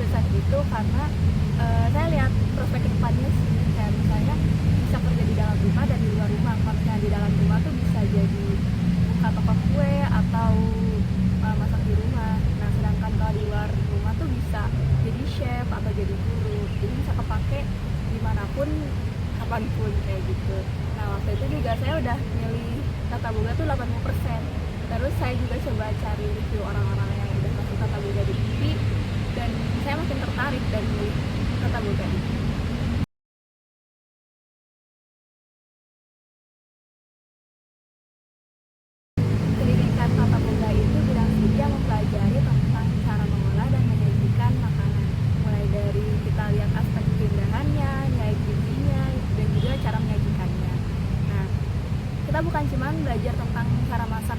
jurusan itu karena saya lihat prospek ke depannya sih, kayak misalnya bisa kerja di dalam rumah dan di luar rumah. Kalau misalnya di dalam rumah tuh bisa jadi buka toko kue atau masak di rumah. Nah sedangkan kalau di luar rumah tuh bisa jadi chef atau jadi guru, jadi bisa kepake dimanapun kapanpun kayak gitu. Nah waktu itu juga saya udah milih tata boga tuh 80%. Terus saya juga coba cari review orang-orang yang udah masuk tata boga di TV, dan saya makin tertarik dan milih tata boga ini. Pendidikan tata boga itu bidang studi yang mempelajari tentang cara mengolah dan menyajikan makanan, mulai dari kita lihat aspek keindahannya, nilai gizinya, dan juga cara menyajikannya. Nah, kita bukan cuma belajar tentang cara masak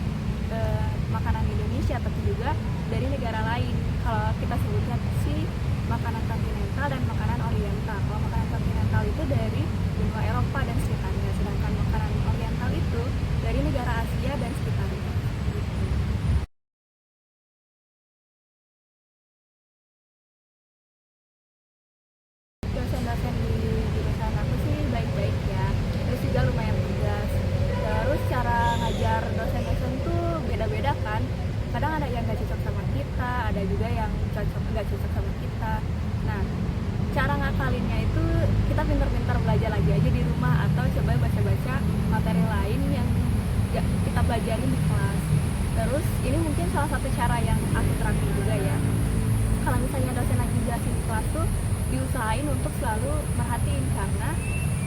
makanan Indonesia, tapi juga dari negara lain. Kalau kita sebutnya sih makanan kontinental dan makanan oriental. Kalau makanan kontinental itu dari benua Eropa dan sekitarnya, sedangkan makanan oriental itu dari negara Asia dan sekitarnya. Dosen-dosen di jurusan aku sih baik-baik ya, terus juga lumayan tegas. Terus cara ngajar dosen-dosen tuh beda-beda kan, kadang ada yang nggak cocok sama kita, ada juga yang nggak cocok sama kita. Nah cara ngakalinnya itu kita pintar-pintar belajar lagi aja di rumah, atau coba baca-baca materi lain yang gak kita pelajarin di kelas. Terus ini mungkin salah satu cara yang aku terapin juga ya, kalau misalnya dosen lagi jelasin di kelas tuh diusahain untuk selalu merhatiin, karena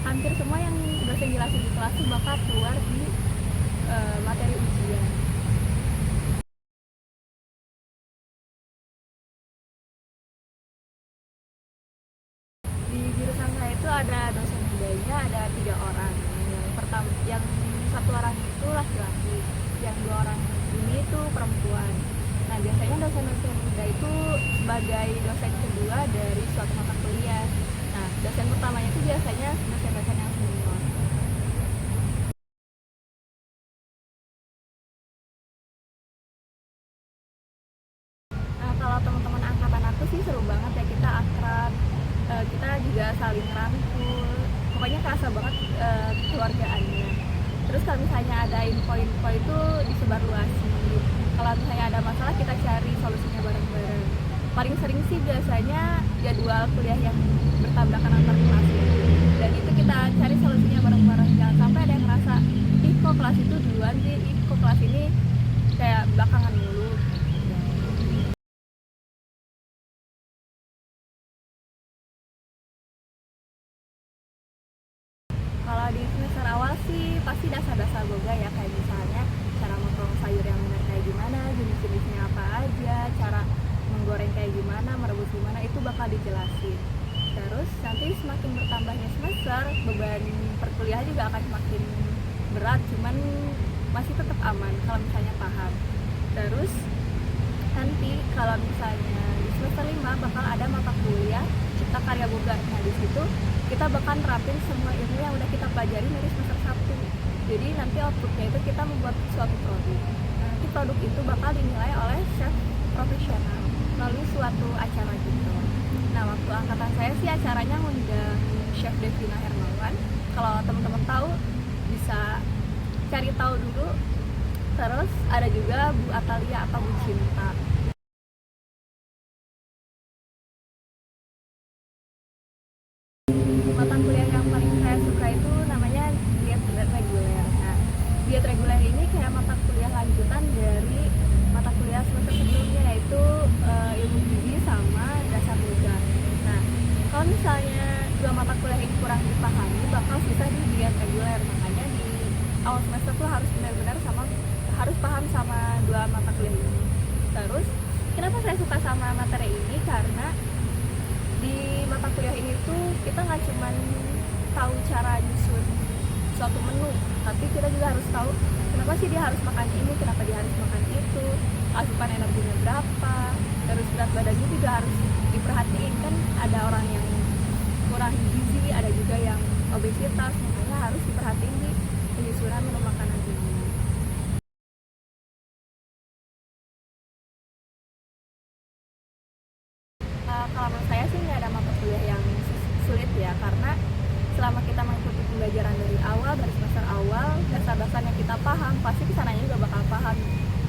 hampir semua yang dosen jelasin di kelas tuh bakal keluar di materi ujian. Di jurusan saya itu ada dosen budaya, ada 3 orang. Yang satu orang itu laki-laki, yang 2 orang ini itu perempuan. Nah biasanya dosen-dosen muda itu sebagai dosen kedua dari suatu mata kuliah. Nah dosen pertamanya itu biasanya dosen-dosen yang senior. Nah kalau teman-teman angkatan aku sih seru banget ya, kita akrab, kita juga saling rangkul, pokoknya kerasa banget keluargaannya. Terus kalau misalnya ada info-info itu disebarluasi, kalau misalnya ada masalah kita cari solusinya bareng-bareng. Paling sering sih biasanya jadwal kuliah yang bertabrakan antar kelas ya, dan itu kita cari solusinya bareng-bareng, jangan sampai ada yang ngerasa ih kok kelas itu duluan sih, ih kok kelas ini kayak belakangan mulu. Kalau di semester awal sih pasti dasar-dasar boga ya, kayak misalnya cara motong sayur yang benar kayak gimana, jenis-jenisnya apa aja, cara menggoreng kayak gimana, merebus gimana, itu bakal dijelasin. Terus nanti semakin bertambahnya semester, beban perkuliahan juga akan semakin berat, cuman masih tetap aman kalau misalnya paham. Terus nanti kalau misalnya di semester 5 bakal ada mata kuliah Cipta Karya Boga. Nah di situ kita bakal nerapin semua ilmu yang udah kita pelajari dari semester 1. Jadi nanti outputnya itu kita membuat suatu produk. Nah, nanti produk itu bakal dinilai oleh chef profesional melalui suatu acara gitu. Nah waktu angkatan saya sih acaranya ngundang Chef Devina Hermawan. Kalau teman-teman tahu bisa cari tahu dulu. Terus ada juga Bu Atalia atau Bu Cinta. Mata kuliah yang paling saya suka itu namanya diet reguler. Nah, diet reguler ini kayak mata kuliah lanjutan dari mata kuliah semester sebelumnya, yaitu ilmu gizi sama dasar boga. Nah, kalau misalnya 2 mata kuliah ini kurang dipahami, bakal susah di diet reguler. Makanya di awal semester tuh harus benar-benar harus paham sama 2 mata kuliah ini. Terus, kenapa saya suka sama materi ini? Karena di mata kuliah ini tuh kita nggak cuman tahu cara nyusun suatu menu, tapi kita juga harus tahu kenapa sih dia harus makan ini, kenapa dia harus makan itu, asupan energinya berapa, terus berat badannya juga harus diperhatiin, kan ada orang yang kurang gizi, ada juga yang obesitas, makanya harus diperhatiin di penyusunan menu makanan ini. Kalau menurut saya sih nggak ada mata kuliah yang sulit ya, karena selama kita mengikuti pembelajaran dari awal, dari semester awal, dasar-dasar yang kita paham, pasti kesananya juga bakal paham.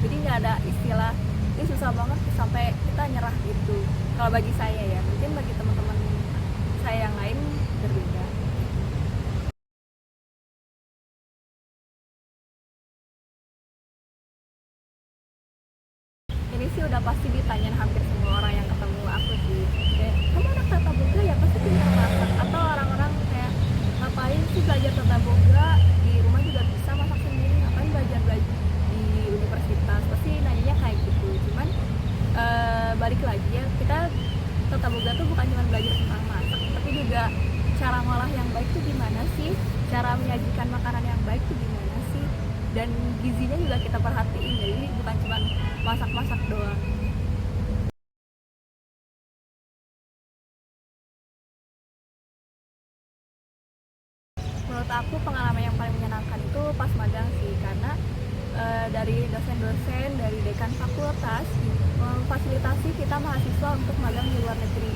Jadi nggak ada istilah ini susah banget sampai kita nyerah gitu. Kalau bagi saya ya, mungkin bagi teman-teman saya yang lain berbeda. Ini sih udah pasti ditanyain hampir semua orang yang ketemu aku sih, kayak kamu anak tata boga ya, pasti pintar masak. Atau orang-orang kayak ngapain sih belajar tata boga, di rumah juga bisa masak sendiri, ngapain belajar belajar di universitas, pasti nanyanya kayak gitu. Cuman balik lagi ya, kita tata boga tuh bukan cuma belajar tentang masak, tapi juga cara ngolah yang baik tuh gimana sih, cara menyajikan makanan yang baik tuh gimana sih, dan gizinya juga kita perhatiin. Jadi bukan cuma masak-masak doang. Menurut aku pengalaman yang paling menyenangkan itu pas magang sih, karena dari dosen-dosen, dari dekan fakultas memfasilitasi kita mahasiswa untuk magang di luar negeri.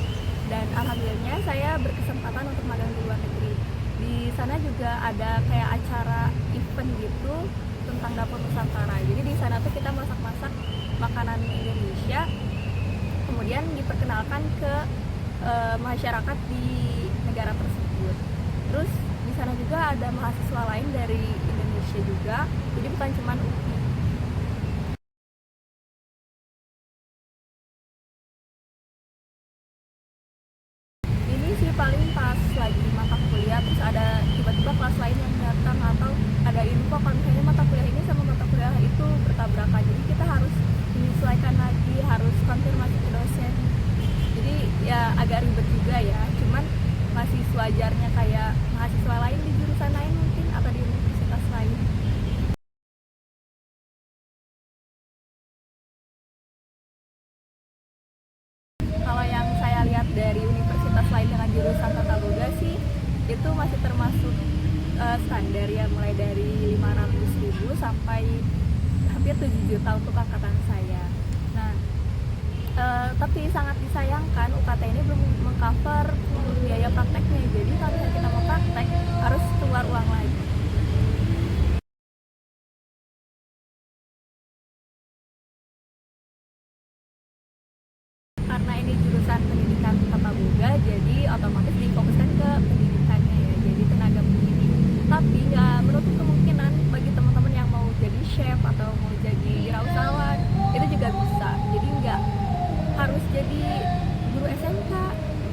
Dan alhamdulillahnya saya berkesempatan untuk magang di luar negeri. Di sana juga ada kayak acara event gitu tentang dapur Nusantara. Jadi di sana tuh kita masak-masak makanan Indonesia, kemudian diperkenalkan ke masyarakat di negara tersebut. Terus di sana juga ada mahasiswa lain dari Indonesia juga, jadi bukan cuma UPI. Ini sih paling pas lagi mata kuliah, terus ada tiba-tiba kelas lain yang datang, atau ada info kalau misalnya mata kuliah ini sama mata kuliah itu bertabrakan, jadi kita harus menyesuaikan lagi, harus konfirmasi ke dosen. Jadi ya agak ribet juga ya, cuman masih sewajarnya kayak mahasiswa lain di jurusan lain mungkin, atau di universitas lain. Kalau yang saya lihat dari universitas lain dengan jurusan tata boga sih, itu masih termasuk standar ya, mulai dari 500.000 sampai hampir 7 juta untuk angkatan saya. Nah, tapi sangat disayangkan UKT ini belum mengcover biaya prakteknya. Jadi kalau kita mau praktek harus keluar uang lagi. Karena ini jurusan pendidikan tata boga, jadi otomatis difokuskan ke pendidikannya ya, jadi tenaga pendidik. Tapi nggak menutup kemungkinan bagi teman-teman yang mau jadi chef atau mau jadi wirausahawan, itu juga bisa. Jadi nggak harus jadi guru SMK,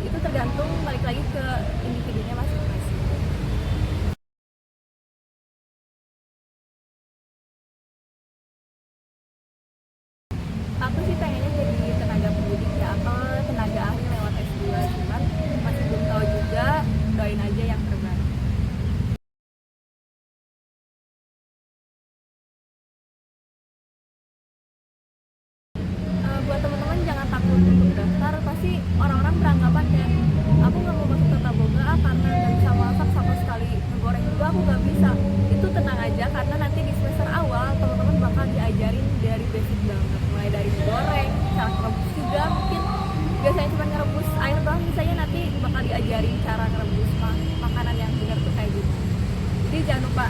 itu tergantung balik lagi ke individunya masing-masing. Aku sih pengennya jadi tenaga pendidik ya, atau tenaga ahli lewat S2, cuman masih belum tahu juga, doain aja yang terbaik. Buat teman-teman jangan takut untuk daftar, pasti orang-orang beranggapan kayak aku nggak mau masuk tata boga karena nggak bisa masak sama sekali, ngegoreng juga aku nggak bisa. Itu tenang aja, karena nanti di semester awal teman-teman bakal diajarin dari basic banget, mulai dari goreng, cara ngerebus juga, mungkin biasanya cuma ngerebus air doang, misalnya nanti bakal diajarin cara ngerebus makanan yang benar tuh kayak gitu. Jadi jangan lupa